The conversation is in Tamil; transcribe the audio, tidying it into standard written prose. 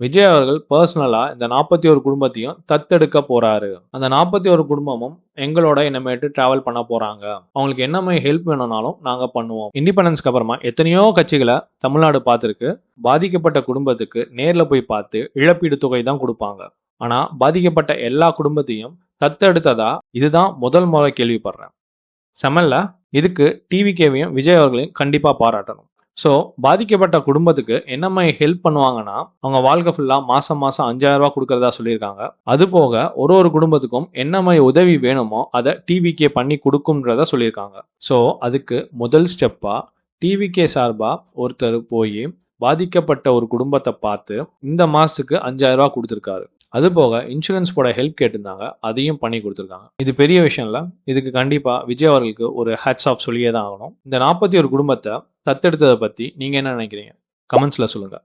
விஜய் அவர்கள் பர்சனலா இந்த 41 குடும்பத்தையும் தத்தெடுக்க போறாரு. அந்த 41 குடும்பமும் எங்களோட இனிமேட்டு டிராவல் பண்ண போறாங்க. அவங்களுக்கு என்ன மாரி ஹெல்ப் வேணும்னாலும் நாங்க பண்ணுவோம். இண்டிபெண்டன்ஸ்க்கு அப்புறமா எத்தனையோ கட்சிகள தமிழ்நாடு பார்த்திருக்கு. பாதிக்கப்பட்ட குடும்பத்துக்கு நேர்ல போய் பார்த்து இழப்பீடு தொகை தான் குடுப்பாங்க. ஆனா பாதிக்கப்பட்ட எல்லா குடும்பத்தையும் தத்தெடுத்ததா இதுதான் முதல் முறை கேள்விப்படுறேன். செம்மல்ல. இதுக்கு டிவிகேவையும், விஜய் அவர்களையும் கண்டிப்பா பாராட்டணும். ஸோ பாதிக்கப்பட்ட குடும்பத்துக்கு என்ன மாரி ஹெல்ப் பண்ணுவாங்கன்னா, அவங்க வாழ்க்கை ஃபுல்லா மாசம் மாசம் ரூ. 5,000 குடுக்கிறதா சொல்லியிருக்காங்க. அதுபோக ஒரு குடும்பத்துக்கும் என்ன மாரி உதவி வேணுமோ, அத டிவிகே பண்ணி குடுக்கும்ன்றத சொல்லியிருக்காங்க. ஸோ அதுக்கு முதல் ஸ்டெப்பா டிவிகே சார்பா ஒருத்தர் போயி பாதிக்கப்பட்ட ஒரு குடும்பத்த பார்த்து, இந்த மாசத்துக்கு ரூ. 5,000 குடுத்திருக்காரு. அதுபோக இன்சூரன்ஸ் போட ஹெல்ப் கேட்டிருந்தாங்க. அதையும் பண்ணி குடுத்துருக்காங்க. இது பெரிய விஷயம் இல்ல. இதுக்கு கண்டிப்பா விஜய் அவர்களுக்கு ஒரு ஹேட்ஸ் ஆஃப் சொல்லியே தான் ஆகணும். இந்த 41 குடும்பத்த தத்தெடுத்தத பத்தி நீங்க என்ன நினைக்கிறீங்க? கமெண்ட்ஸ்ல சொல்லுங்க.